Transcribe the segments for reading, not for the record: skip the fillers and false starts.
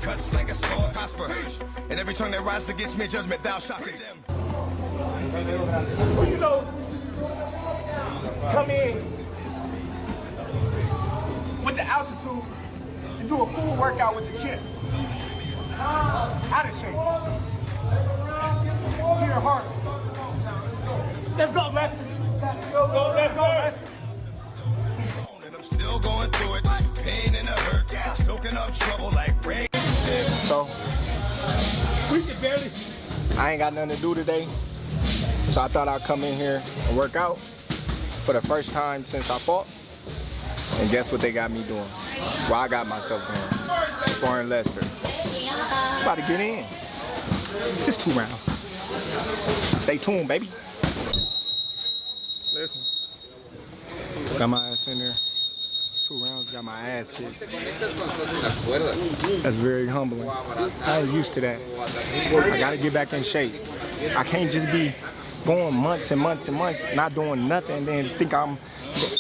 cuts like a sword prosper. And every tongue that rises against me, judgment thou shalt condemn. Well, you know, come in with the altitude and do a full workout with the chest. Out of shape. Get your heart. Let's go, Lester. Let's go, Lester. And I'm still going through it. Pain and the hurt. Soaking up trouble like rain. So, I ain't got nothing to do today. So I thought I'd come in here and work out for the first time since I fought. And guess what they got me doing? Well, I got myself doing. Sparring Lester. I'm about to get in. Just 2 rounds. Stay tuned, baby. Listen. Got my ass in there. 2 rounds, got my ass kicked. That's very humbling. I ain't used to that. I gotta get back in shape. I can't just be going months and months and months, not doing nothing, and then think I'm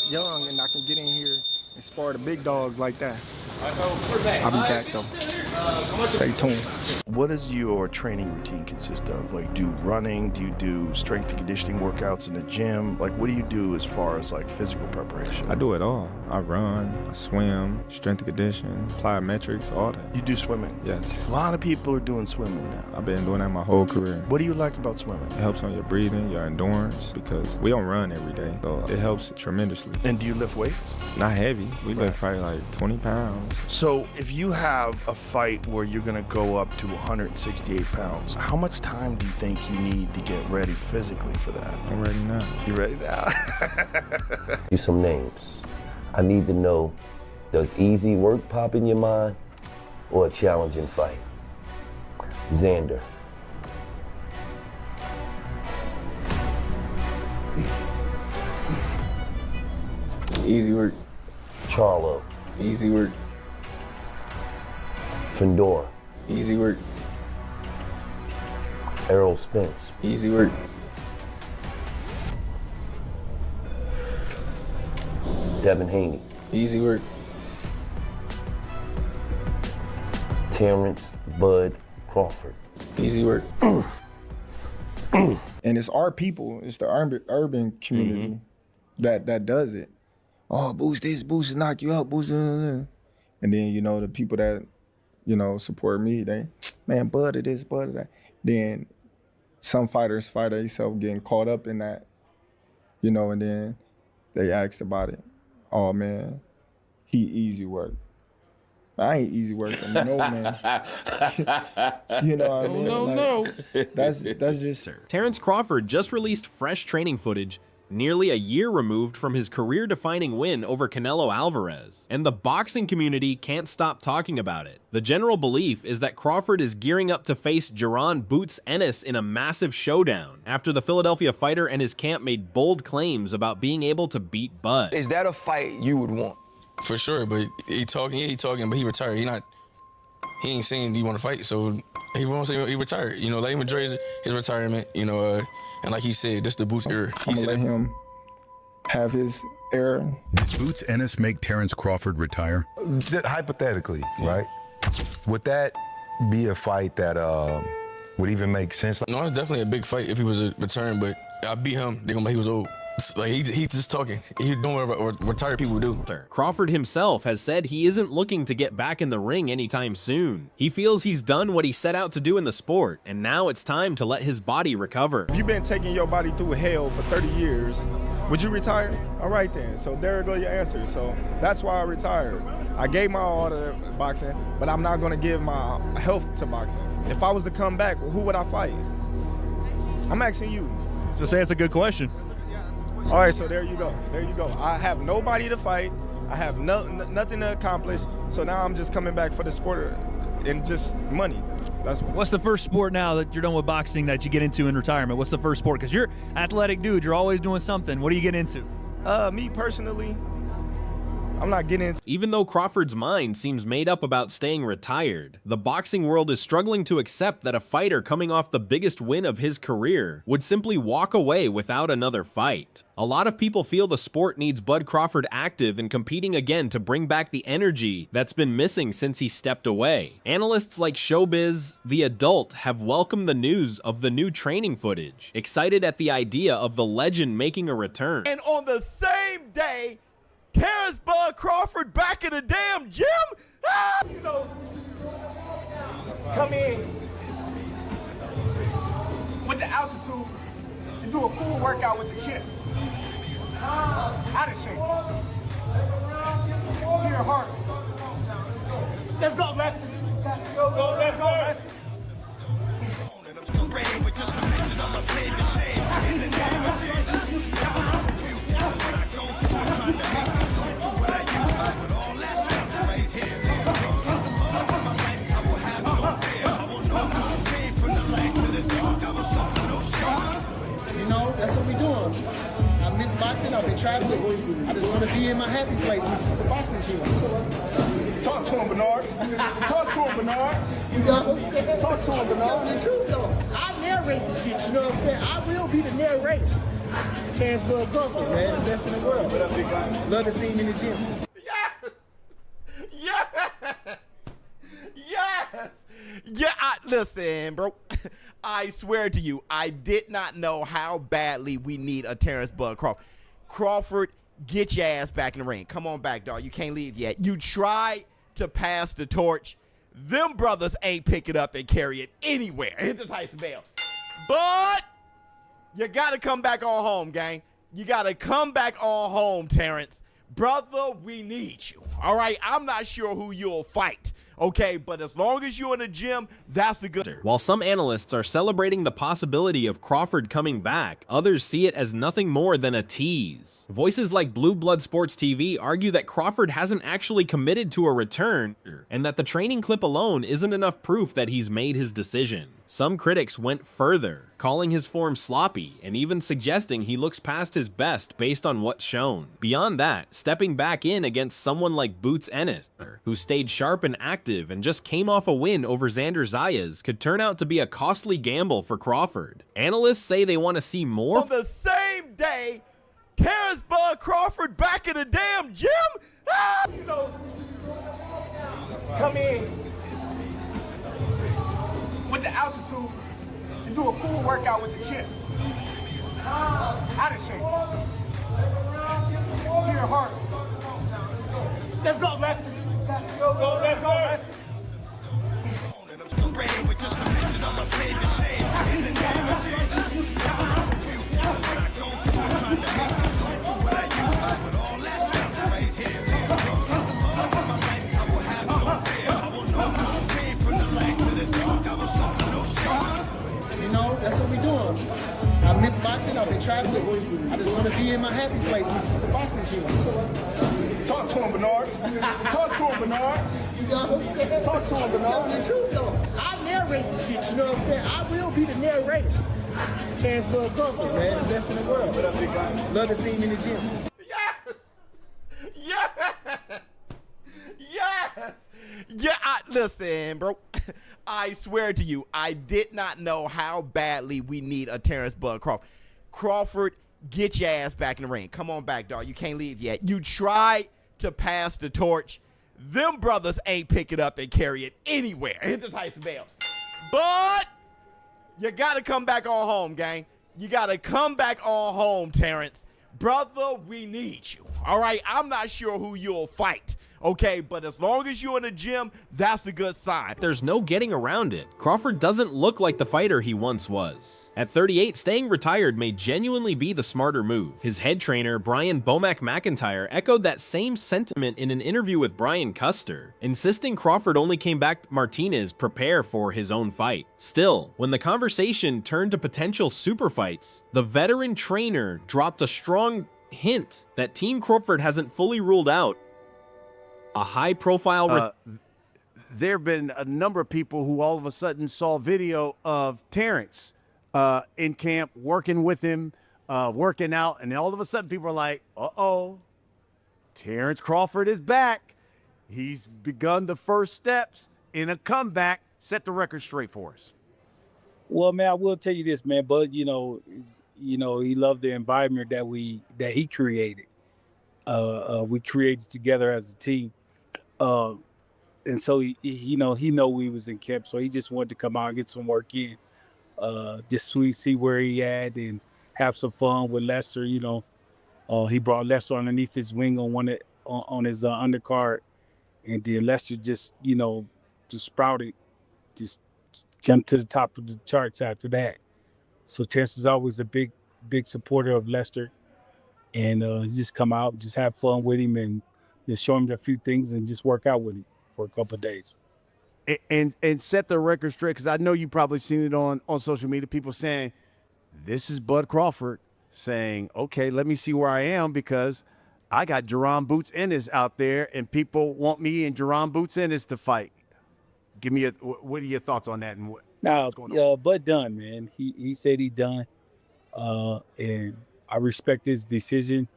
young and I can get in here and spar the big dogs like that. I'll be back though. Stay tuned. What does your training routine consist of? Like, do running? Do you do strength and conditioning workouts in the gym? Like, what do you do as far as like physical preparation? I do it all. I run, I swim, strength and conditioning, plyometrics, all that. You do swimming? Yes. A lot of people are doing swimming now. I've been doing that my whole career. What do you like about swimming? It helps on your breathing, your endurance, because we don't run every day, so it helps tremendously. And do you lift weights? Not heavy. We lift probably like 20 pounds. So if you have a fight where you're gonna go up to 168 pounds, how much time do you think you need to get ready physically for that? I'm ready now. You ready now? You some names. I need to know, does easy work pop in your mind or a challenging fight? Xander. Easy work. Charlo. Easy work. Fedor. Easy work. Errol Spence. Easy work. Devin Haney. Easy work. Terence Bud Crawford. Easy work. And it's our people, it's the urban community that does it. Oh, boost this, boost it, knock you out, boost it. And then, you know, the people that, you know, support me, they, man, Bud of this, Bud of that. Then some fighters fight themselves getting caught up in that, you know, and then they asked about it. Oh, man, he easy work. I ain't easy work, you know, man. You know what I mean? No. That's just... Terence Crawford just released fresh training footage nearly a year removed from his career-defining win over Canelo Alvarez, and the boxing community can't stop talking about it. The general belief is that Crawford is gearing up to face Jaron "Boots" Ennis in a massive showdown, after the Philadelphia fighter and his camp made bold claims about being able to beat Bud. Is that a fight you would want? For sure, but he talking, but he retired. He ain't saying he want to fight, so he won't say he retired. You know, let him enjoy his retirement, you know, and like he said, this is the Boots era. I'm gonna let him have his era. Did Boots Ennis make Terence Crawford retire? Hypothetically, right? Would that be a fight that would even make sense? No, it's definitely a big fight if he was a return, but I beat him. They're gonna be like he was old. Like he just talking. He doing what retired people do. Crawford himself has said he isn't looking to get back in the ring anytime soon. He feels he's done what he set out to do in the sport, and now it's time to let his body recover. If you've been taking your body through hell for 30 years, would you retire? All right then, so there go your answer. So that's why I retired. I gave my all to boxing, but I'm not gonna give my health to boxing. If I was to come back, who would I fight? I'm asking you. Just say it's a good question. All right, so there you go. There you go. I have nobody to fight. I have nothing to accomplish. So now I'm just coming back for the sport and just money. That's What's the first sport now that you're done with boxing that you get into in retirement? What's the first sport? Because you're athletic dude. You're always doing something. What do you get into? Me personally, I'm not getting into. Even though Crawford's mind seems made up about staying retired, the boxing world is struggling to accept that a fighter coming off the biggest win of his career would simply walk away without another fight. A lot of people feel the sport needs Bud Crawford active and competing again to bring back the energy that's been missing since he stepped away. Analysts like Showbiz The Adult have welcomed the news of the new training footage, excited at the idea of the legend making a return. And on the same day, Terence Bud Crawford back in the damn gym? Ah! You know, come in with the altitude and do a full workout with the chin. Out of shape. Here, hard. Let's go, Leslie. Let's go, Leslie. And I'm still reigning with just a mention of my Savior's name. In the name of Jesus, never rebuke what I go through. I'm trying to make me do what I used to. With all that stuff right here. From the moments of my life, I will have no fear. I will know no pain from the light to the dark. I will suffer no shame. You know, that's what we doing. I miss boxing. I've been traveling. I just want to be in my happy place, which is the boxing gym. Talk to him, Bernard. Talk to him, Bernard. You know what I'm saying? Talk to him, Tell Bernard. the truth, though. I narrate the shit, you know what I'm saying? I will be the narrator. Terence Bud Crawford, man, the best in the world. Love to see him in the gym. Yes! Yes! Yes! Yeah, listen, bro. I swear to you, I did not know how badly we need a Terence Bud Crawford. Crawford, get your ass back in the ring. Come on back, dog. You can't leave yet. You tried to pass the torch. Them brothers ain't pick it up and carry it anywhere. Hit the Tyson bell. But you got to come back on home, gang. You got to come back on home, Terence. Brother, we need you. All right? I'm not sure who you'll fight. Okay, but as long as you're in the gym, that's the good. While some analysts are celebrating the possibility of Crawford coming back, others see it as nothing more than a tease. Voices like Blue Blood Sports TV argue that Crawford hasn't actually committed to a return, and that the training clip alone isn't enough proof that he's made his decision. Some critics went further, calling his form sloppy and even suggesting he looks past his best based on what's shown. Beyond that, stepping back in against someone like Boots Ennis, who stayed sharp and active and just came off a win over Xander Zayas, could turn out to be a costly gamble for Crawford. Analysts say they want to see more. On the same day, Terence Bud Crawford back in the damn gym? Ah! You know, come in with the altitude and do a full workout with the chin. Out of shape. Here, hard. Let's go, Leslie. Let's go, Leslie. And I'm still reigning with just a mention of my Savior's name. In the name of Jesus, never rebuke what I go through. I'm trying to make me do what I used to. With all that stuff right here. From the moments of my life, I will have no fear. I will know no pain from the light to the dark. I will suffer no shame. You know, that's what we doing. I miss boxing. I've been traveling. I just want to be in my happy place, which is the boxing gym. Talk to him, Bernard. Talk to him, Bernard. You know what I'm saying? Talk to him, Tell Bernard. the truth, though. I narrate the shit, you know what I'm saying? I will be the narrator. Terence Bud Crawford, man, the best in the world. Love to see him in the gym. Yes! Yes! Yes! Yeah, listen, bro. I swear to you, I did not know how badly we need a Terence Bud Crawford. Crawford, get your ass back in the ring. Come on back, dog. You can't leave yet. You tried to pass the torch. Them brothers ain't pick it up and carry it anywhere. Hit the Tyson bell. But you got to come back on home, gang. You got to come back on home, Terence. Brother, we need you. All right? I'm not sure who you'll fight. Okay, but as long as you're in the gym, that's a good sign. There's no getting around it. Crawford doesn't look like the fighter he once was. At 38, staying retired may genuinely be the smarter move. His head trainer, BoMac McIntyre, echoed that same sentiment in an interview with Brian Custer, insisting Crawford only came back to Martinez prepare for his own fight. Still, when the conversation turned to potential super fights, the veteran trainer dropped a strong hint that Team Crawford hasn't fully ruled out a high-profile. There have been a number of people who all of a sudden saw video of Terence in camp, working with him, working out, and all of a sudden people are like, uh-oh, Terence Crawford is back. He's begun the first steps in a comeback. Set the record straight for us. Well, man, I will tell you this, man. Bud, he loved the environment that he created. We created together as a team, and so he know we was in camp, so he just wanted to come out and get some work in, just see where he at and have some fun with Lester. He brought Lester underneath his wing on his undercard, and then Lester just sprouted, just jumped to the top of the charts after that. So Terrence is always a big supporter of Lester, and he just come out, just have fun with him, and just show him a few things, and just work out with him for a couple of days. And set the record straight, because I know you probably seen it on social media. People saying, "This is Bud Crawford saying, okay, let me see where I am because I got Jaron Boots Ennis out there, and people want me and Jaron Boots Ennis to fight." Give me what are your thoughts on that? And what's going on? Bud done, man. He said he done, and I respect his decision,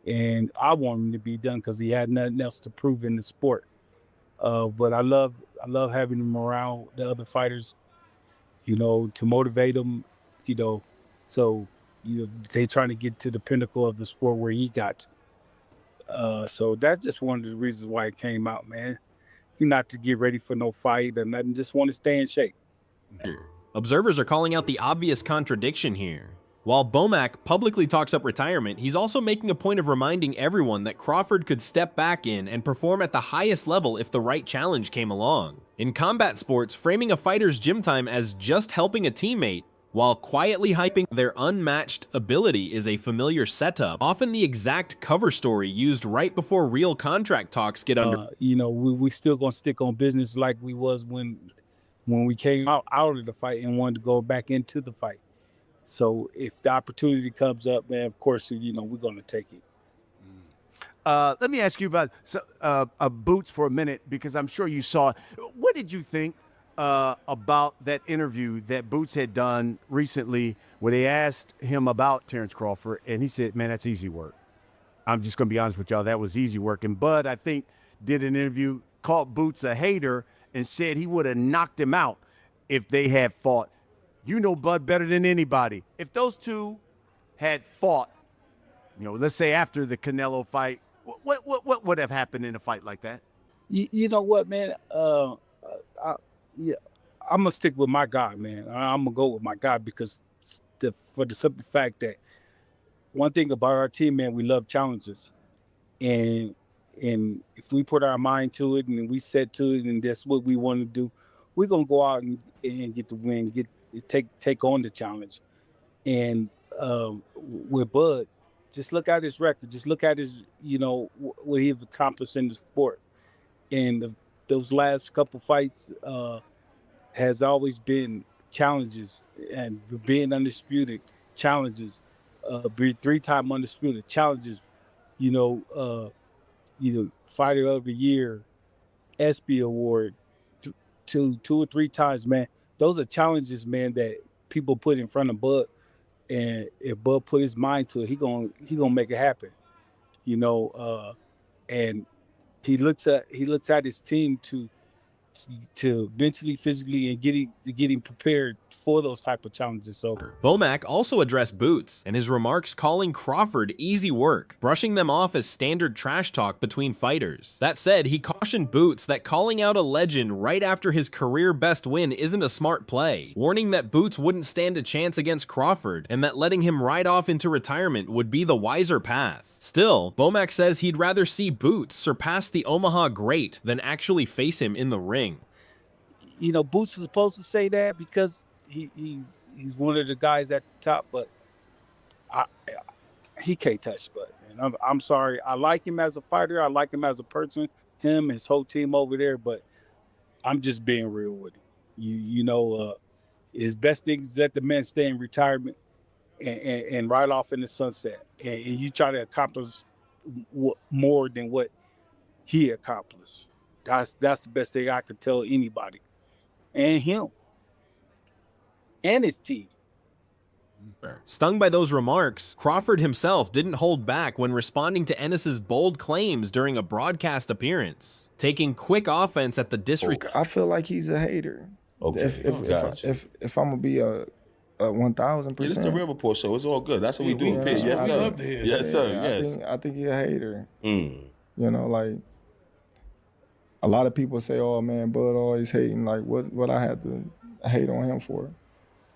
and I want him to be done because he had nothing else to prove in the sport. But I love having him around the other fighters, to motivate them, so they trying to get to the pinnacle of the sport where he got. So that's just one of the reasons why it came out, man. Not to get ready for no fight or nothing, just want to stay in shape. Observers are calling out the obvious contradiction here. While BoMac publicly talks up retirement, he's also making a point of reminding everyone that Crawford could step back in and perform at the highest level if the right challenge came along. In combat sports, framing a fighter's gym time as just helping a teammate while quietly hyping their unmatched ability is a familiar setup, often the exact cover story used right before real contract talks get under. We still gonna stick on business like we was when we came out of the fight and wanted to go back into the fight. So if the opportunity comes up, man, of course, we're gonna take it. Let me ask you about Boots for a minute, because I'm sure you saw it. What did you think about that interview that Boots had done recently where they asked him about Terence Crawford, and he said, "Man, that's easy work. I'm just going to be honest with y'all, that was easy work." And Bud, I think, did an interview, called Boots a hater, and said he would have knocked him out if they had fought. You know Bud better than anybody. If those two had fought, let's say after the Canelo fight, what would have happened in a fight like that? You know what, man? I'm gonna stick with my guy, man. I'm gonna go with my guy because for the simple fact that one thing about our team, man, we love challenges, and if we put our mind to it and we set to it and that's what we want to do, we're gonna go out and get the win, take on the challenge. And with Bud, just look at his record, just look at his, what he's accomplished in the sport, and those last couple fights has always been challenges and being undisputed challenges, be 3-time undisputed challenges, Fighter of the Year, ESPY Award, two or three times, man. Those are challenges, man, that people put in front of Bud, and if Bud put his mind to it, he gonna make it happen, and he looks at his team to mentally, physically, and getting prepared for those type of challenges. So BoMac also addressed Boots and his remarks calling Crawford easy work, brushing them off as standard trash talk between fighters. That said, he cautioned Boots that calling out a legend right after his career best win isn't a smart play, warning that Boots wouldn't stand a chance against Crawford and that letting him ride off into retirement would be the wiser path. Still, BoMac says he'd rather see Boots surpass the Omaha great than actually face him in the ring. Boots is supposed to say that because he's one of the guys at the top, but he can't touch Bud. And I'm sorry. I like him as a fighter. I like him as a person. Him, his whole team over there. But I'm just being real with him. His best thing is let the man stay in retirement and ride off in the sunset. And you try to accomplish more than what he accomplished. That's the best thing I could tell anybody, and him, and his team. Stung by those remarks, Crawford himself didn't hold back when responding to Ennis's bold claims during a broadcast appearance, taking quick offense at the disrespect. I feel like he's a hater. Okay, if I'm gonna be a 1,000%. This is the Real Report show. It's all good. That's what we do. Yeah, Yes, I sir. love to hear Yes, that. sir. Yeah, Yes. I think he's a hater. Mm. You know, like a lot of people say, "Oh man, Bud always hating." Like, what I had to hate on him for?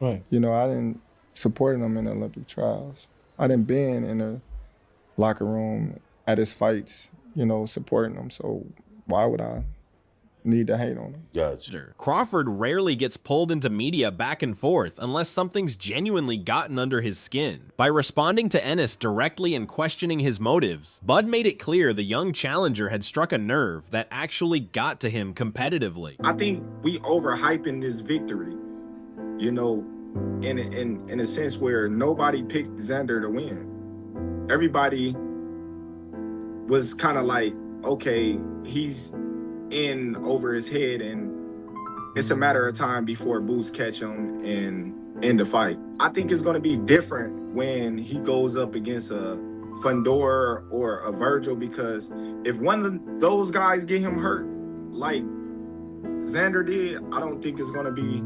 Right. You know, I didn't support him in the Olympic trials. I didn't been in the locker room at his fights, you know, supporting him. So why would I need to hate on him? Gotcha. Crawford rarely gets pulled into media back and forth unless something's genuinely gotten under his skin. By responding to Ennis directly and questioning his motives, Bud made it clear the young challenger had struck a nerve that actually got to him competitively. I think we overhyping this victory, you know, in a sense where nobody picked Xander to win. Everybody was kind of like, okay, he's in over his head and it's a matter of time before Boots catch him and end the fight. I think it's going to be different when he goes up against a Fundora or a Virgil, because if one of those guys get him hurt like Xander did, I don't think it's going to be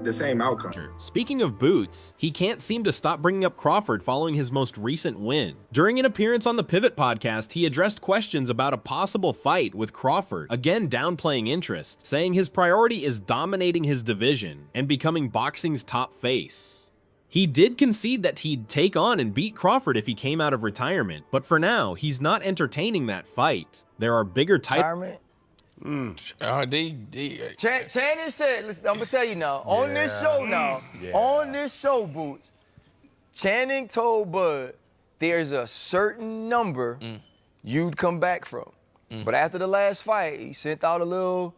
the same outcome. Speaking of Boots, he can't seem to stop bringing up Crawford following his most recent win. During an appearance on the Pivot podcast, he addressed questions about a possible fight with Crawford, again downplaying interest, saying his priority is dominating his division and becoming boxing's top face. He did concede that he'd take on and beat Crawford if he came out of retirement, but for now, he's not entertaining that fight. There are bigger titles. Channing said, listen, I'm gonna tell you now, on this show, Boots, Channing told Bud there's a certain number you'd come back from. But after the last fight, he sent out a little,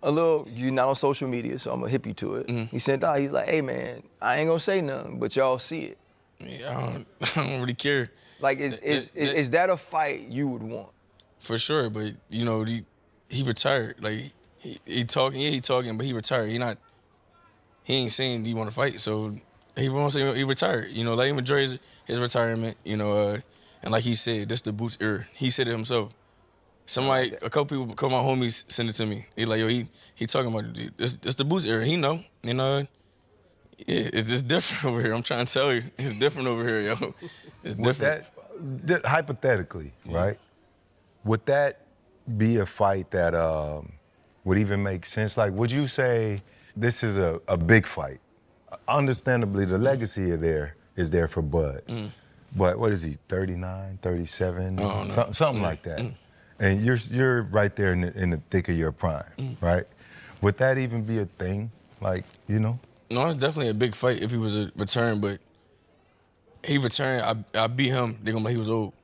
you're not on social media, so I'm gonna hip you to it. He sent out, he's like, hey man, I ain't gonna say nothing, but y'all see it. Yeah, I don't really care. Like, is that a fight you would want? For sure, but you know, he retired. Like he talking, but he retired. He ain't saying he want to fight, so he won't say he retired. You know, let him enjoy his retirement. You know, and like he said, this the Boots era. He said it himself. A couple people, come my homies, send it to me. He like, yo, he talking about it. This the Boots era. He know, you know. Yeah, it's different over here. I'm trying to tell you, it's different over here, yo. It's different. Hypothetically, right? Would that be a fight that would even make sense? Like, would you say this is a big fight? Understandably, the legacy is there for Bud. But what is he, 39, 37? Something like that. And you're right there in the thick of your prime, right? Would that even be a thing? Like, you know? No, it's definitely a big fight if he was a return, but he returned, I beat him, they're gonna be like he was old.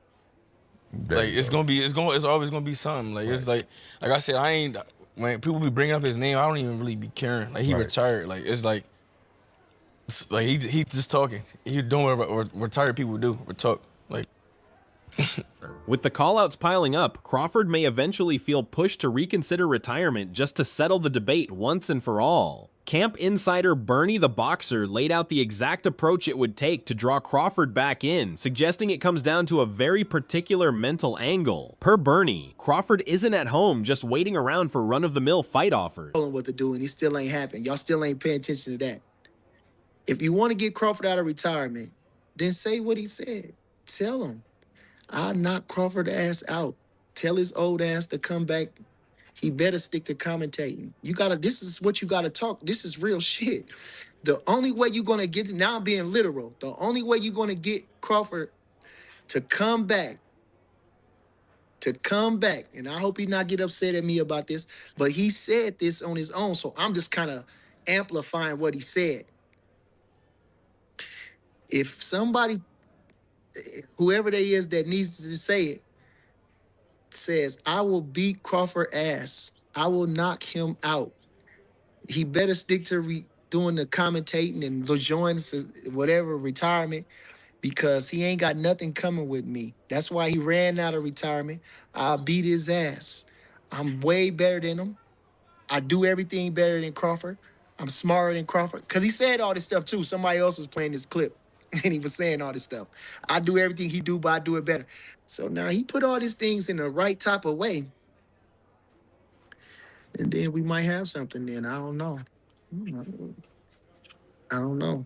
Like it's always gonna be something. Like it's like I said, when people be bringing up his name, I don't even really be caring. Like he retired. Like it's like he just talking. He doing what retired people do. We talk like. With the callouts piling up, Crawford may eventually feel pushed to reconsider retirement just to settle the debate once and for all. Camp insider Bernie the Boxer laid out the exact approach it would take to draw Crawford back in, suggesting it comes down to a very particular mental angle. Per Bernie, Crawford isn't at home just waiting around for run-of-the-mill fight offers. What to do, and he still ain't happening. Y'all still ain't paying attention to that. If you want to get Crawford out of retirement, then say what he said. Tell him, I knocked Crawford ass out. Tell his old ass to come back. He better stick to commentating. This is what you gotta talk. This is real shit. The only way you're gonna get, now I'm being literal, the only way you're gonna get Crawford to come back, and I hope he not get upset at me about this, but he said this on his own, so I'm just kind of amplifying what he said. If somebody, whoever they is that needs to say it, says, I will beat Crawford ass, I will knock him out, he better stick to doing the commentating and join whatever retirement, because he ain't got nothing coming with me. That's why he ran out of retirement. I'll beat his ass. I'm way better than him. I do everything better than Crawford. I'm smarter than Crawford. Because he said all this stuff too. Somebody else was playing this clip and he was saying all this stuff. I do everything he do, but I do it better. So now he put all these things in the right type of way. And then we might have something then. I don't know. I don't know.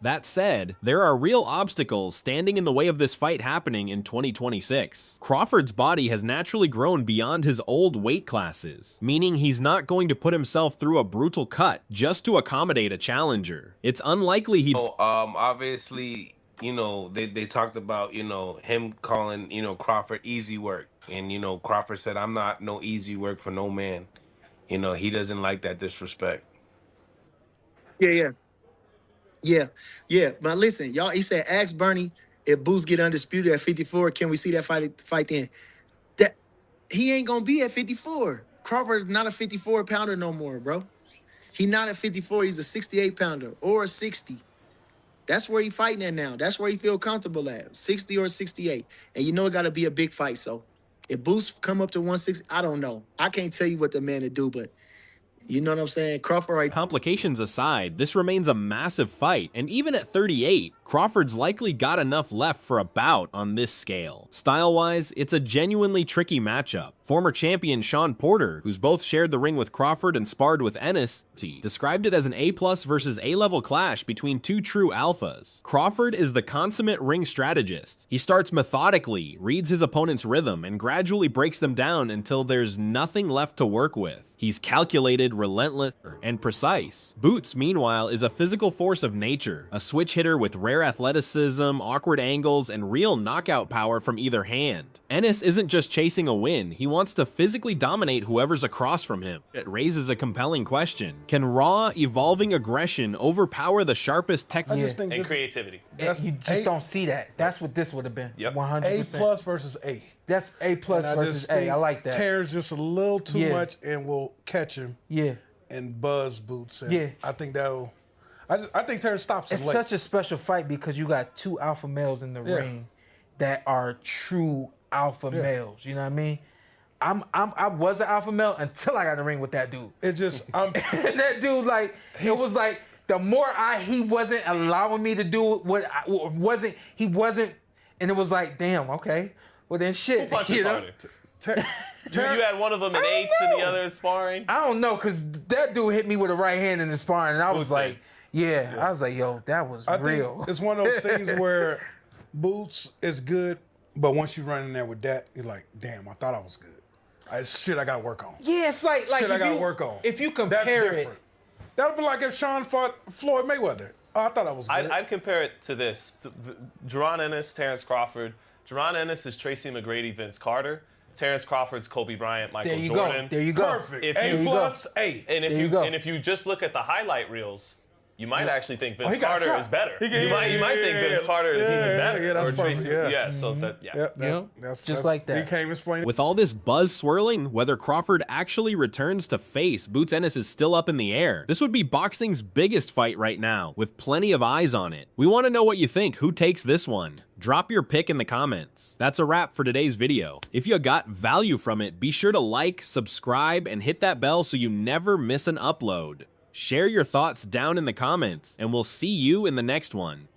That said, there are real obstacles standing in the way of this fight happening in 2026. Crawford's body has naturally grown beyond his old weight classes, meaning he's not going to put himself through a brutal cut just to accommodate a challenger. It's unlikely he'd... Obviously, you know, they talked about, you know, him calling, you know, Crawford easy work. And, you know, Crawford said, I'm not no easy work for no man. You know, he doesn't like that disrespect. Yeah. But listen, y'all, he said, ask Bernie if Boots get undisputed at 54, can we see that fight then? That he ain't gonna be at 54. Crawford is not a 54 pounder no more, bro. He not at 54, he's a 68 pounder or a 60. That's where he fighting at now. That's where he feel comfortable at, 60 or 68. And you know it gotta be a big fight, so if Boots come up to 160, I don't know. I can't tell you what the man to do, but you know what I'm saying? Crawford right. Complications aside, this remains a massive fight, and even at 38, Crawford's likely got enough left for a bout on this scale. Style-wise, it's a genuinely tricky matchup. Former champion Sean Porter, who's both shared the ring with Crawford and sparred with Ennis, described it as an A+ versus A-level clash between two true alphas. Crawford is the consummate ring strategist. He starts methodically, reads his opponent's rhythm, and gradually breaks them down until there's nothing left to work with. He's calculated, relentless, and precise. Boots, meanwhile, is a physical force of nature, a switch hitter with rare athleticism, awkward angles, and real knockout power from either hand. Ennis isn't just chasing a win, he wants to physically dominate whoever's across from him. It raises a compelling question. Can raw, evolving aggression overpower the sharpest technique and creativity? You just don't see that. That's what this would have been. 100%. A+ versus A. That's A+ versus A. I like that. Terrence just a little too much and will catch him. And buzz Boots. And I think that'll. I think Terrence stops him It's late. such a special fight because you got two alpha males in the ring that are true alpha males. You know what I mean? I was an alpha male until I got in the ring with that dude. It just and that dude, like, it was like the more he wasn't allowing me to do what he wasn't, and it was like, damn, okay, well then shit. Who punches harder? You had one of them in eights and the other in sparring? I don't know, because that dude hit me with a right hand in the sparring, and I was like, I was like, yo, that was real. Think it's one of those things where Boots is good, but once you run in there with that, you're like, damn, I thought I was good. Shit, I got to work on. Yeah, it's like shit, I got to work on. If you compare That's different. That would be like if Sean fought Floyd Mayweather. Oh, I thought I was good. I'd compare it to this. Jaron Ennis, Terence Crawford. Jaron Ennis is Tracy McGrady, Vince Carter. Terence Crawford's Kobe Bryant, Michael Jordan. There you go. Perfect. A+, A. And if you just look at the highlight reels, you might actually think Vince he got Carter shot. is better. You might think Vince Carter is even better. Yeah, that's or Tracy. perfect, So that that's just like that. He can't explain it. With all this buzz swirling, whether Crawford actually returns to face Boots Ennis is still up in the air. This would be boxing's biggest fight right now, with plenty of eyes on it. We want to know what you think. Who takes this one? Drop your pick in the comments. That's a wrap for today's video. If you got value from it, be sure to like, subscribe, and hit that bell so you never miss an upload. Share your thoughts down in the comments, and we'll see you in the next one.